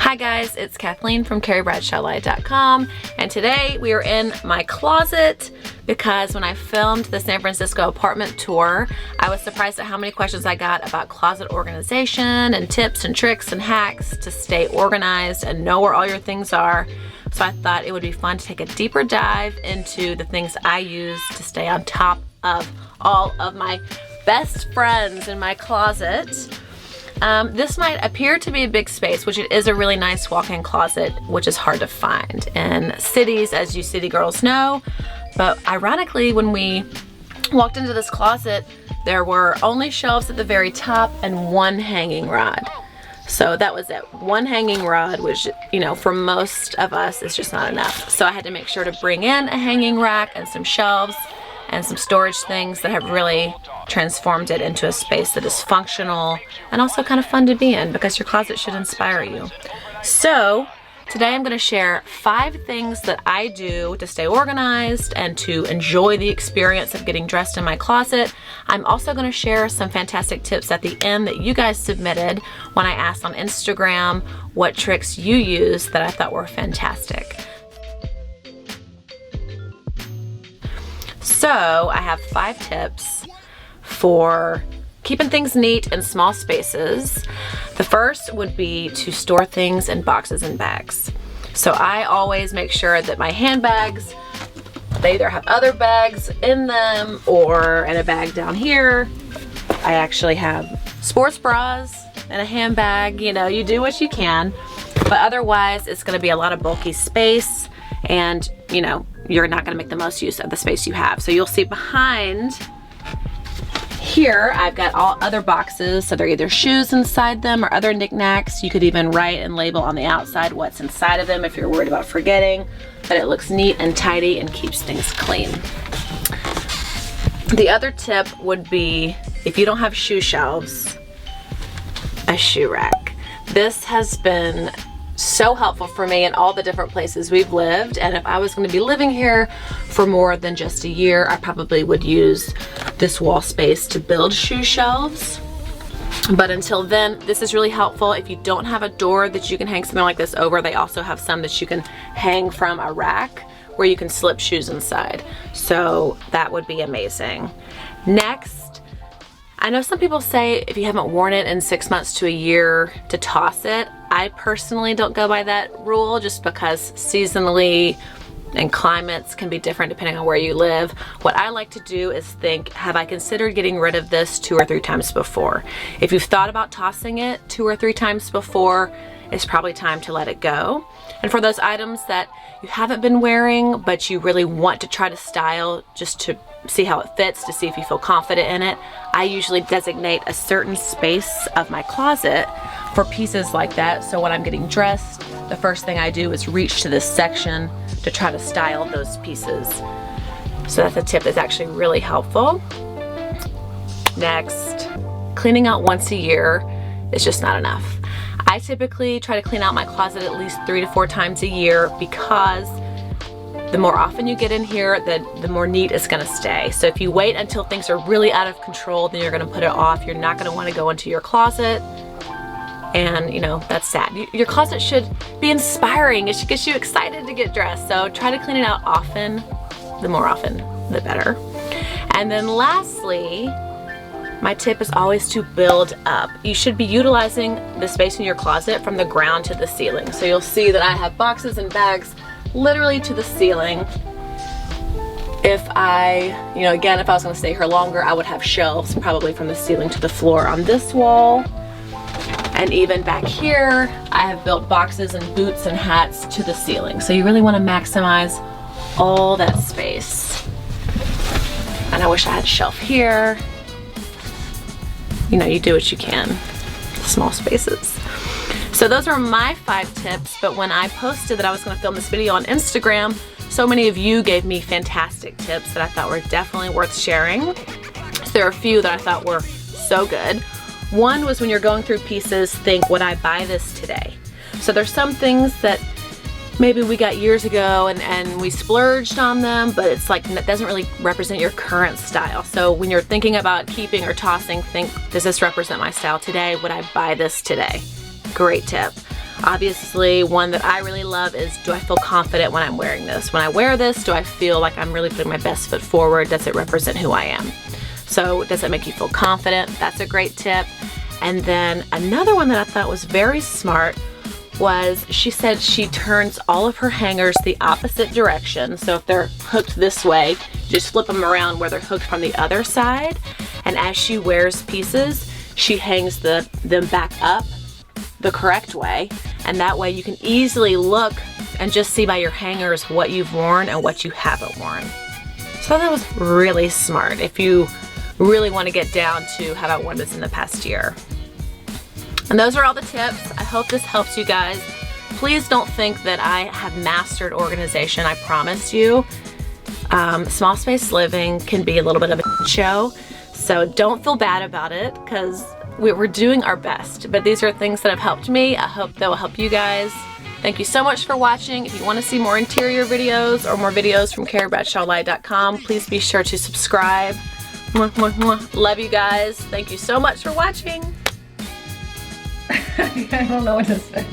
Hi guys, it's Kathleen from CarrieBradshawLight.com, and today we are in my closet because when I filmed the San Francisco apartment tour, I was surprised at how many questions I got about closet organization and tips and tricks and hacks to stay organized and know where all your things are. So I thought it would be fun to take a deeper dive into the things I use to stay on top of all of my best friends in my closet. This might appear to be a big space, which it is a really nice walk-in closet, which is hard to find in cities, as you city girls know. But ironically, when we walked into this closet, there were only shelves at the very top and one hanging rod. So that was it. One hanging rod, which, you know, for most of us is just not enough. So I had to make sure to bring in a hanging rack and some shelves and some storage things that have really transformed it into a space that is functional and also kind of fun to be in, because your closet should inspire you. So today I'm going to share 5 things that I do to stay organized and to enjoy the experience of getting dressed in my closet. I'm also going to share some fantastic tips at the end that you guys submitted when I asked on Instagram what tricks you use that I thought were fantastic. So I have 5 tips for keeping things neat in small spaces. The first would be to store things in boxes and bags. So I always make sure that my handbags, they either have other bags in them or in a bag down here. I actually have sports bras and a handbag. You know, you do what you can, but otherwise it's going to be a lot of bulky space, and you know, you're not going to make the most use of the space you have. So you'll see behind here, I've got all other boxes. So they're either shoes inside them or other knickknacks. You could even write and label on the outside what's inside of them if you're worried about forgetting, but it looks neat and tidy and keeps things clean. The other tip would be, if you don't have shoe shelves, a shoe rack. This has been so helpful for me in all the different places we've lived, and if I was going to be living here for more than just a year, I probably would use this wall space to build shoe shelves. But until then, this is really helpful. If you don't have a door that you can hang something like this over, they also have some that you can hang from a rack where you can slip shoes inside. So that would be amazing. Next, I know some people say if you haven't worn it in 6 months to a year to toss it. I personally don't go by that rule, just because seasonally and climates can be different depending on where you live. What I like to do is think, have I considered getting rid of this 2 or 3 times before? If you've thought about tossing it 2 or 3 times before, it's probably time to let it go. And for those items that you haven't been wearing, but you really want to try to style just to see how it fits, to see if you feel confident in it, I usually designate a certain space of my closet for pieces like that. So when I'm getting dressed, the first thing I do is reach to this section to try to style those pieces. So that's a tip that's actually really helpful. Next, cleaning out once a year is just not enough. I typically try to clean out my closet at least 3 to 4 times a year, because the more often you get in here, the more neat it's gonna stay. So if you wait until things are really out of control, then you're gonna put it off. You're not gonna wanna go into your closet, and you know, that's sad. Your closet should be inspiring. It should get you excited to get dressed. So try to clean it out often. The more often, the better. And then lastly, my tip is always to build up. You should be utilizing the space in your closet from the ground to the ceiling. So you'll see that I have boxes and bags literally to the ceiling. If I, you know, again, if I was going to stay here longer, I would have shelves probably from the ceiling to the floor on this wall. And even back here, I have built boxes and boots and hats to the ceiling. So you really want to maximize all that space. And I wish I had a shelf here. You know, you do what you can, small spaces. So those are my 5 tips, but when I posted that I was going to film this video on Instagram, so many of you gave me fantastic tips that I thought were definitely worth sharing. So there are a few that I thought were so good. One was, when you're going through pieces, think, would I buy this today? So there's some things that maybe we got years ago and we splurged on them, but it's like, it doesn't really represent your current style. So when you're thinking about keeping or tossing, think, does this represent my style today? Would I buy this today? Great tip. Obviously, one that I really love is, do I feel confident when I'm wearing this? When I wear this, do I feel like I'm really putting my best foot forward? Does it represent who I am? So does it make you feel confident? That's a great tip. And then another one that I thought was very smart was, she said she turns all of her hangers the opposite direction. So if they're hooked this way, just flip them around where they're hooked from the other side. And as she wears pieces, she hangs them back up the correct way. And that way you can easily look and just see by your hangers what you've worn and what you haven't worn. So that was really smart if you really want to get down to have I worn this in the past year. And those are all the tips. I hope this helps you guys. Please don't think that I have mastered organization. I promise you. Small space living can be a little bit of a show. So don't feel bad about it, because we're doing our best. But these are things that have helped me. I hope they will help you guys. Thank you so much for watching. If you want to see more interior videos or more videos from CarrieBradshawLive.com, please be sure to subscribe. Mwah, mwah, mwah. Love you guys. Thank you so much for watching. I don't know what to say.